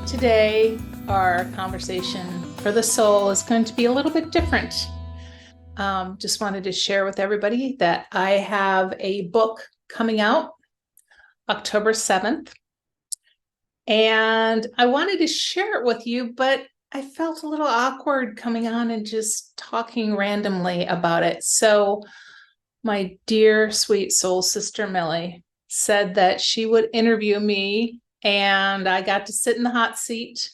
Today, our conversation for the soul is going to be a little bit different. Just wanted to share with everybody that I have a book coming out October 7th, and I wanted to share it with you, but I felt a little awkward coming on and just talking randomly about it. So my dear, sweet soul sister, Millie, said that she would interview me, and I got to sit in the hot seat,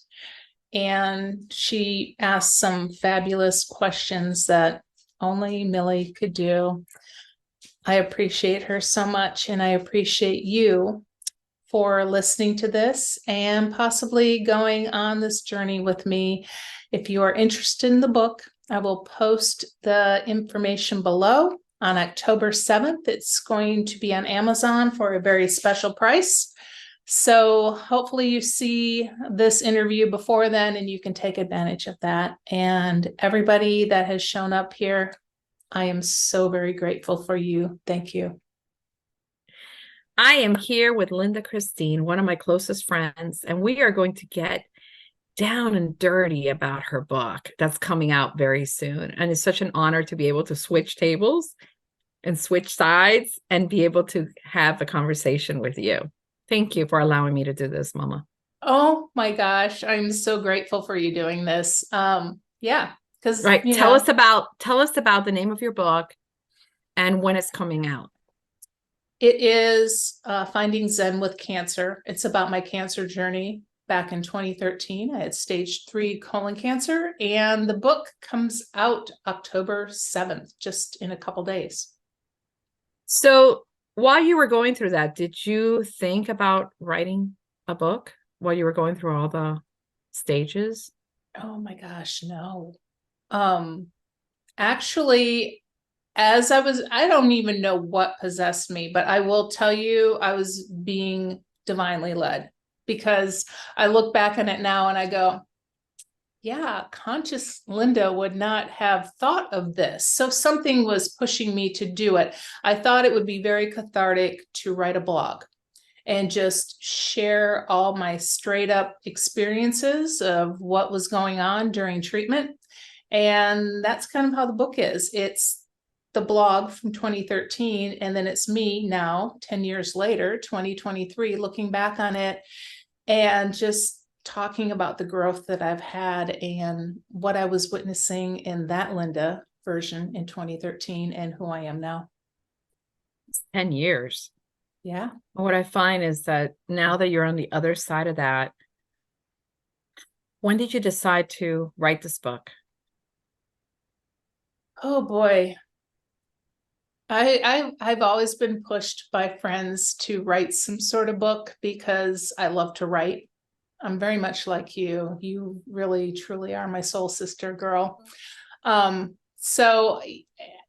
and she asked some fabulous questions that only Millie could do. I appreciate her so much, and I appreciate you for listening to this and possibly going on this journey with me. If you are interested in the book, I will post the information below. On October 7th, it's going to be on Amazon for a very special price. So hopefully you see this interview before then and you can take advantage of that. And everybody that has shown up here, I am so very grateful for you. Thank you. I am here with Linda Christine, one of my closest friends, and we are going to get down and dirty about her book that's coming out very soon. And it's such an honor to be able to switch tables and switch sides and be able to have a conversation with you. Thank you for allowing me to do this, Mama. Oh my gosh, I'm so grateful for you doing this. Yeah, because Right. Tell us about the name of your book and when it's coming out. It is Finding Zen with Cancer. It's about my cancer journey. Back in 2013, I had stage 3 colon cancer, and the book comes out October 7th, just in a couple days. So while you were going through that, did you think about writing a book while you were going through all the stages? Oh my gosh, no. Actually, I don't even know what possessed me, but I will tell you, I was being divinely led, because I look back on it now and I go, yeah, conscious Linda would not have thought of this. So something was pushing me to do it. I thought it would be very cathartic to write a blog and just share all my straight up experiences of what was going on during treatment. And that's kind of how the book is. It's the blog from 2013, and then it's me now, 10 years later, 2023, looking back on it and just talking about the growth that I've had and what I was witnessing in that Linda version in 2013 and who I am now. 10 years. Yeah. What I find is that now that you're on the other side of that, when did you decide to write this book? Oh boy. I've always been pushed by friends to write some sort of book because I love to write. I'm very much like you. You really, truly are my soul sister, girl. So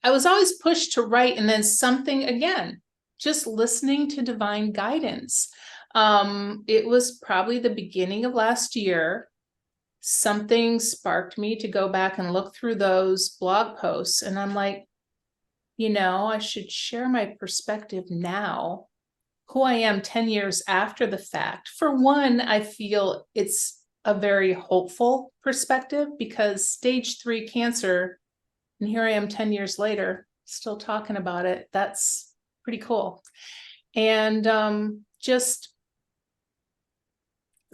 I was always pushed to write, and then something, again, just listening to divine guidance. It was probably the beginning of last year. Something sparked me to go back and look through those blog posts, and I'm like, I should share my perspective now, who I am 10 years after the fact. For one, I feel it's a very hopeful perspective because stage 3 cancer, and here I am 10 years later, still talking about it. That's pretty cool. And just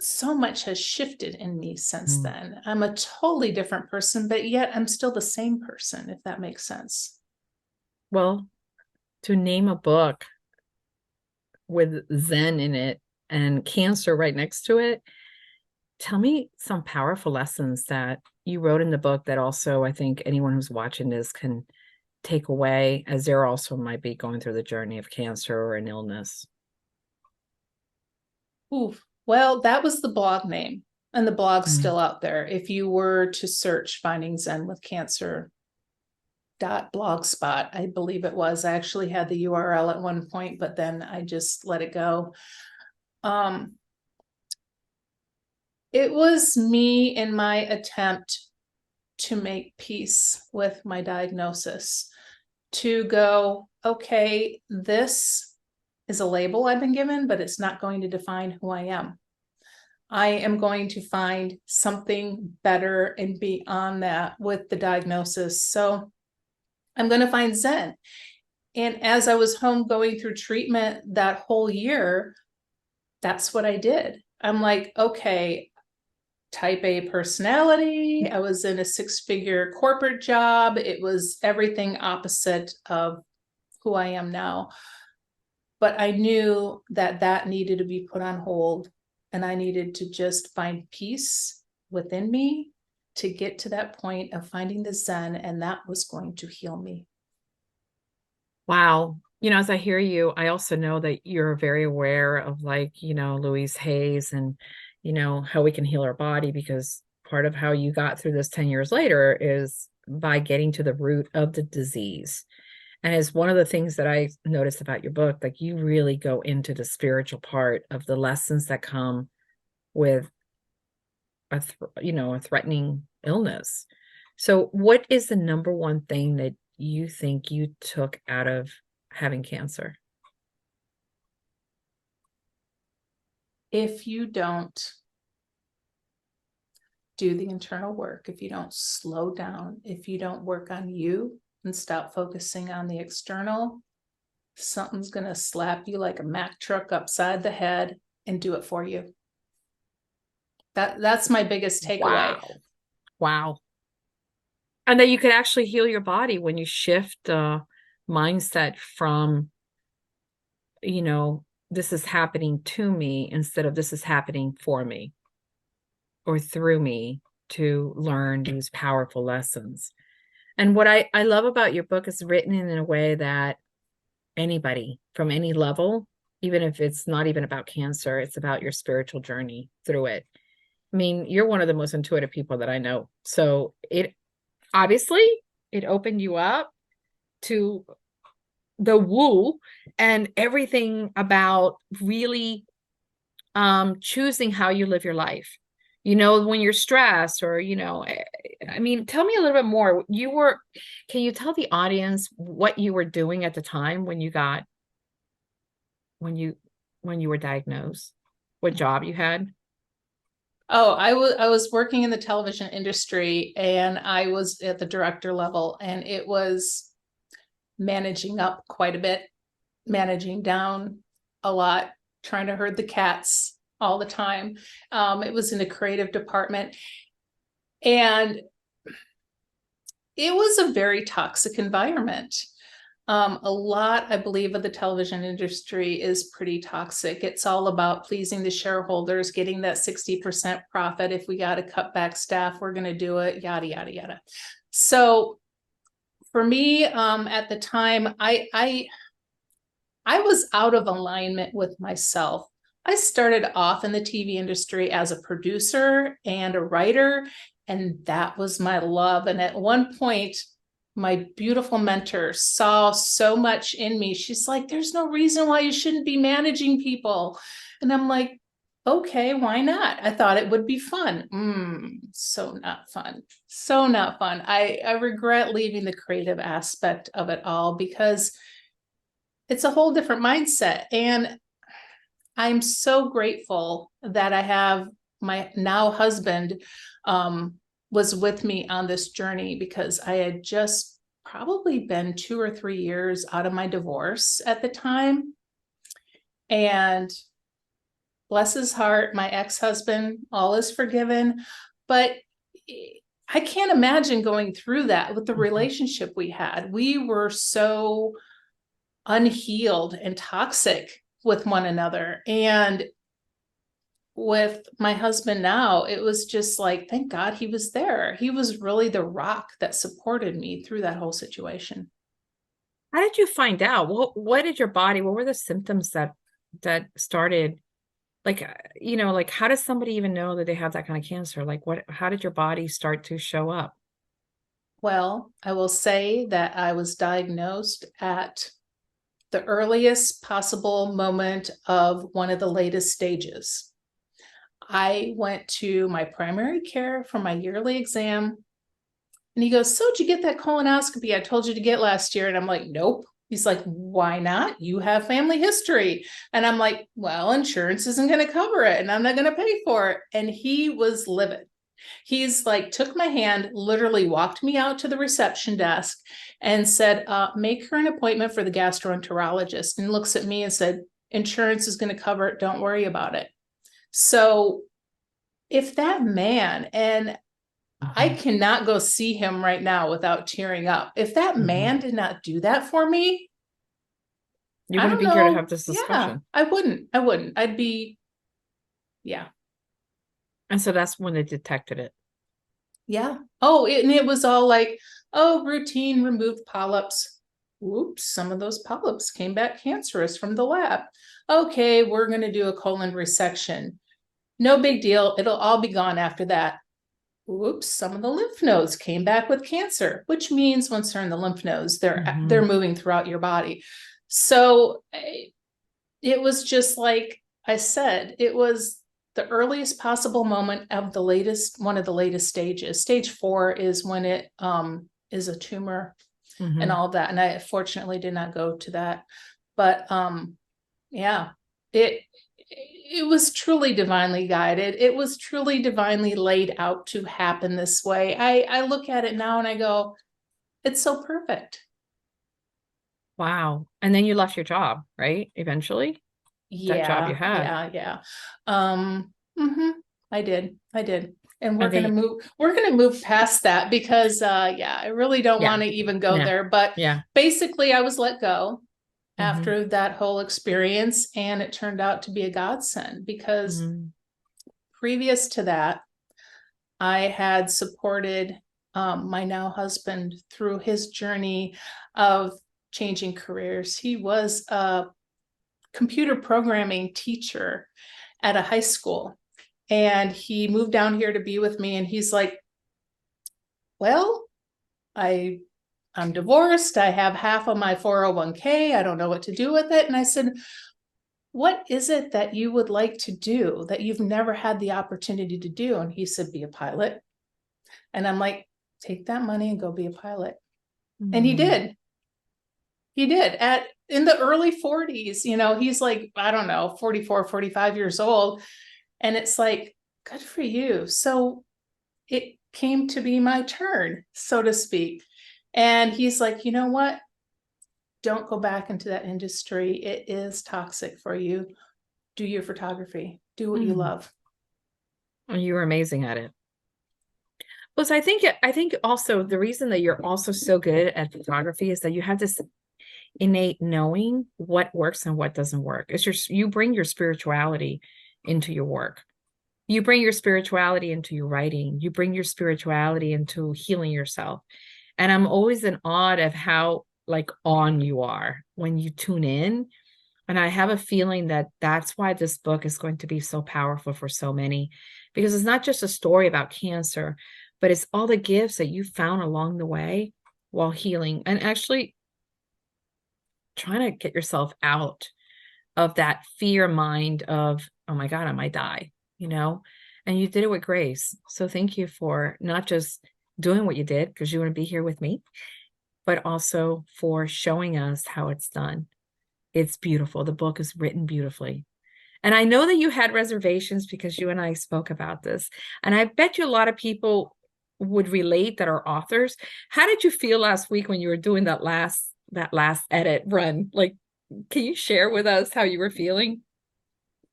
so much has shifted in me since then. I'm a totally different person, but yet I'm still the same person, if that makes sense. Well, to name a book with Zen in it and cancer right next to it, tell me some powerful lessons that you wrote in the book that also I think anyone who's watching this can take away, as they're also might be going through the journey of cancer or an illness. Ooh, well, that was the blog name, and the blog's still out there. If you were to search Finding Zen with Cancer .blogspot, I believe it was. I actually had the URL at one point, but then I just let it go. It was me in my attempt to make peace with my diagnosis, to go, okay, this is a label I've been given, but it's not going to define who I am. I am going to find something better and beyond that with the diagnosis. So I'm going to find Zen. And as I was home going through treatment that whole year, that's what I did. I'm like, okay, type A personality. I was in a 6-figure corporate job. It was everything opposite of who I am now. But I knew that that needed to be put on hold, and I needed to just find peace within me to get to that point of finding the Zen, and that was going to heal me. Wow. As I hear you, I also know that you're very aware of, like, Louise Hayes and, how we can heal our body, because part of how you got through this 10 years later is by getting to the root of the disease. And it's one of the things that I noticed about your book, like, you really go into the spiritual part of the lessons that come with a threatening illness. So what is the number one thing that you think you took out of having cancer? If you don't do the internal work, if you don't slow down, if you don't work on you and stop focusing on the external, something's going to slap you like a Mack truck upside the head and do it for you. That's my biggest takeaway. Wow. And that you could actually heal your body when you shift the mindset from, this is happening to me, instead of this is happening for me or through me, to learn these powerful lessons. And what I love about your book is written in a way that anybody from any level, even if it's not even about cancer, it's about your spiritual journey through it. I mean, you're one of the most intuitive people that I know. So it opened you up to the woo and everything about really choosing how you live your life. When you're stressed, or, I mean, tell me a little bit more. Can you tell the audience what you were doing at the time when you were diagnosed, what job you had? Oh, I was working in the television industry, and I was at the director level, and it was managing up quite a bit, managing down a lot, trying to herd the cats all the time. It was in a creative department, and it was a very toxic environment. A lot, I believe, of the television industry is pretty toxic. It's all about pleasing the shareholders, getting that 60% profit. If we got to cut back staff, we're going to do it, yada, yada, yada. So for me, at the time, I was out of alignment with myself. I started off in the TV industry as a producer and a writer, and that was my love. And at one point, my beautiful mentor saw so much in me. She's like, there's no reason why you shouldn't be managing people. And I'm like, okay, why not? I thought it would be fun. So not fun. So not fun. I regret leaving the creative aspect of it all, because it's a whole different mindset. And I'm so grateful that I have my now husband was with me on this journey, because I had just probably been 2 or 3 years out of my divorce at the time. And bless his heart, my ex-husband, all is forgiven. But I can't imagine going through that with the relationship we had. We were so unhealed and toxic with one another. And with my husband now, it was just like, thank God he was there. He was really the rock that supported me through that whole situation. How did you find out? What did your body, what were the symptoms that started? Like, like, how does somebody even know that they have that kind of cancer? Like, how did your body start to show up? Well, I will say that I was diagnosed at the earliest possible moment of one of the latest stages. I went to my primary care for my yearly exam, and he goes, so did you get that colonoscopy I told you to get last year? And I'm like, nope. He's like, why not? You have family history. And I'm like, well, insurance isn't going to cover it and I'm not going to pay for it. And he was livid. He's like, took my hand, literally walked me out to the reception desk and said, make her an appointment for the gastroenterologist, and looks at me and said, insurance is going to cover it. Don't worry about it. So if that man, and I cannot go see him right now without tearing up. If that man did not do that for me, you I wouldn't don't be here to know. have this Yeah, discussion. I wouldn't. I'd be, yeah. And so that's when they detected it. Yeah. Oh, and it was all like, oh, routine removed polyps. Oops, some of those polyps came back cancerous from the lab. Okay, we're going to do a colon resection. No big deal. It'll all be gone after that. Oops, some of the lymph nodes came back with cancer, which means once they're in the lymph nodes, they're moving throughout your body. So it was just like I said, it was the earliest possible moment of the latest, one of the latest stages. Stage 4 is when it is a tumor and all that. And I fortunately did not go to that. But yeah, it was truly divinely guided. It was truly divinely laid out to happen this way. I look at it now and I go, it's so perfect. Wow. And then you left your job, right? Eventually, that job you had. Yeah. I did. And And they, we're gonna move past that because yeah, I really don't yeah, want to even go yeah, there. But yeah. basically I was let go after that whole experience, and it turned out to be a godsend because previous to that, I had supported my now husband through his journey of changing careers. He was a computer programming teacher at a high school, and he moved down here to be with me, and he's like, well, I'm divorced. I have half of my 401k. I don't know what to do with it. And I said, what is it that you would like to do that you've never had the opportunity to do? And he said, be a pilot. And I'm like, take that money and go be a pilot. And he did. He did in the early 40s, he's like, I don't know, 44, 45 years old. And it's like, good for you. So it came to be my turn, so to speak. And he's like, you know what? Don't go back into that industry. It is toxic for you. Do your photography. Do what you love. You were amazing at it. Well, so I think also the reason that you're also so good at photography is that you have this innate knowing what works and what doesn't work. You bring your spirituality into your work. You bring your spirituality into your writing. You bring your spirituality into healing yourself. And I'm always in awe of how like on you are when you tune in. And I have a feeling that that's why this book is going to be so powerful for so many, because it's not just a story about cancer, but it's all the gifts that you found along the way while healing and actually trying to get yourself out of that fear mind of, oh my God, I might die, and you did it with grace. So thank you for not just doing what you did because you want to be here with me, but also for showing us how it's done. It's beautiful. The book is written beautifully. And I know that you had reservations because you and I spoke about this. And I bet you a lot of people would relate that are authors. How did you feel last week when you were doing that last edit run? Like, can you share with us how you were feeling?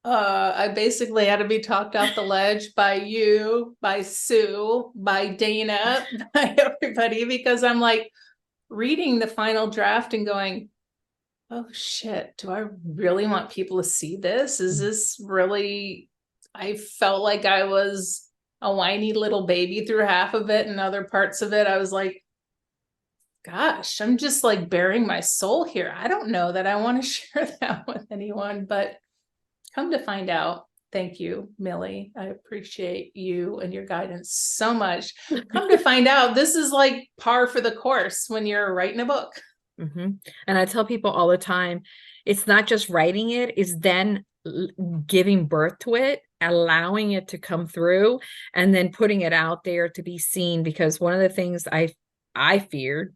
I basically had to be talked off the ledge by you, by Sue, by Dana, by everybody, because I'm like reading the final draft and going, oh shit, do I really want people to see this? Is this really, I felt like I was a whiny little baby through half of it, and other parts of it, I was like, gosh, I'm just like bearing my soul here. I don't know that I want to share that with anyone, but come to find out, thank you, Millie. I appreciate you and your guidance so much. Come to find out, this is like par for the course when you're writing a book. And I tell people all the time, it's not just writing it, it's then giving birth to it, allowing it to come through, and then putting it out there to be seen. Because one of the things I feared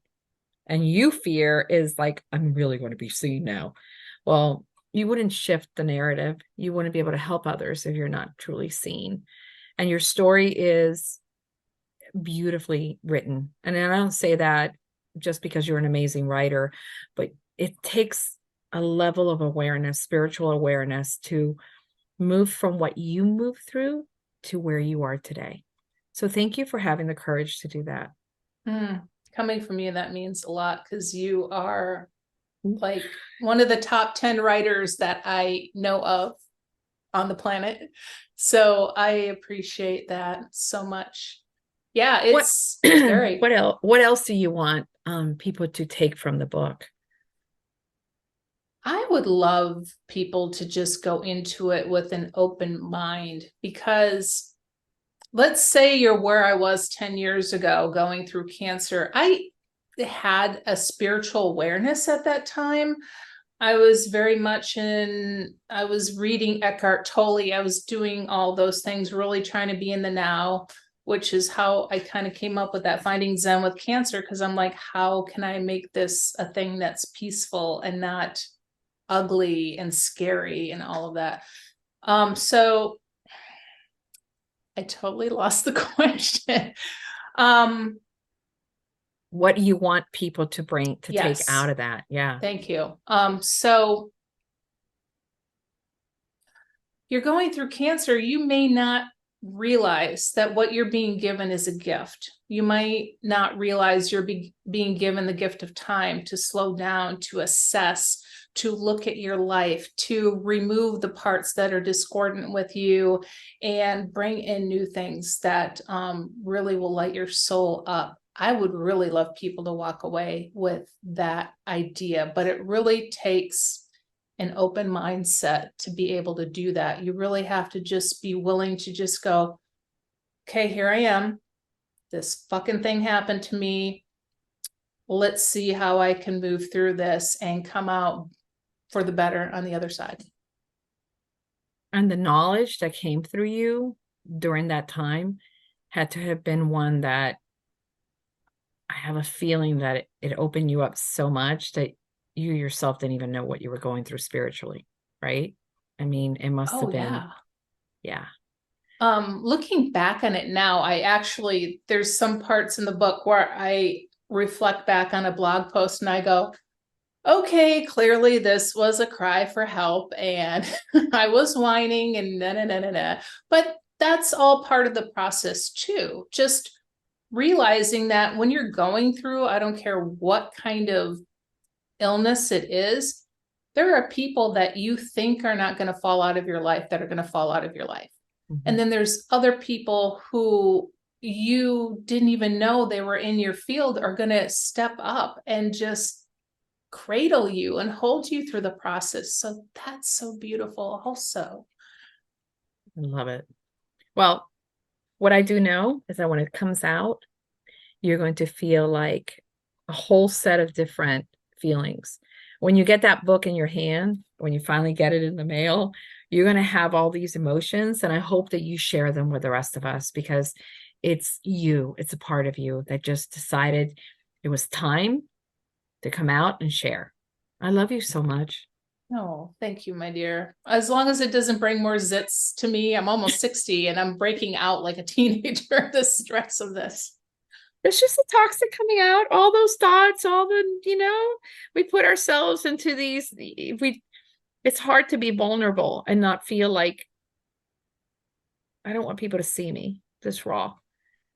and you fear is like, I'm really going to be seen now. Well, you wouldn't shift the narrative. You wouldn't be able to help others if you're not truly seen. And your story is beautifully written. And I don't say that just because you're an amazing writer, but it takes a level of awareness, spiritual awareness, to move from what you moved through to where you are today. So thank you for having the courage to do that. Coming from you, that means a lot, because you are like one of the top 10 writers that I know of on the planet. So I appreciate that so much. Yeah, it's very. What else do you want people to take from the book? I would love people to just go into it with an open mind, because let's say you're where I was 10 years ago going through cancer. I had a spiritual awareness at that time. I was very much I was reading Eckhart Tolle. I was doing all those things, really trying to be in the now, which is how I kind of came up with that Finding Zen with Cancer. Because I'm like, how can I make this a thing that's peaceful and not ugly and scary and all of that? So I totally lost the question. What do you want people to Yes. take out of that? Yeah. Thank you. So you're going through cancer, you may not realize that what you're being given is a gift. You might not realize you're being given the gift of time to slow down, to assess, to look at your life, to remove the parts that are discordant with you and bring in new things that really will light your soul up. I would really love people to walk away with that idea, but it really takes an open mindset to be able to do that. You really have to just be willing to just go, okay, here I am. This fucking thing happened to me. Let's see how I can move through this and come out for the better on the other side. And the knowledge that came through you during that time had to have been one that, I have a feeling that it opened you up so much that you yourself didn't even know what you were going through spiritually, right? I mean, it must have been, yeah. Looking back on it now, there's some parts in the book where I reflect back on a blog post and I go, okay, clearly this was a cry for help and I was whining and na. But that's all part of the process too. Just realizing that when you're going through, I don't care what kind of illness it is, there are people that you think are not going to fall out of your life that are going to fall out of your life. Mm-hmm. And then there's other people who you didn't even know they were in your field are going to step up and just cradle you and hold you through the process. So that's so beautiful also. I love it. Well, what I do know is that when it comes out, you're going to feel like a whole set of different feelings. When you get that book in your hand, when you finally get it in the mail, you're going to have all these emotions. And I hope that you share them with the rest of us, because it's you, it's a part of you that just decided it was time to come out and share. I love you so much. Oh, thank you, my dear. As long as it doesn't bring more zits to me, I'm almost 60 and I'm breaking out like a teenager, the stress of this. It's just the toxic coming out, all those thoughts, all the, we put ourselves into these, it's hard to be vulnerable and not feel like, I don't want people to see me this raw.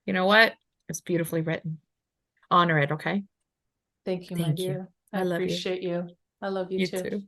You know what? It's beautifully written. Honor it, okay? Thank you, my dear. I appreciate you. I love you too.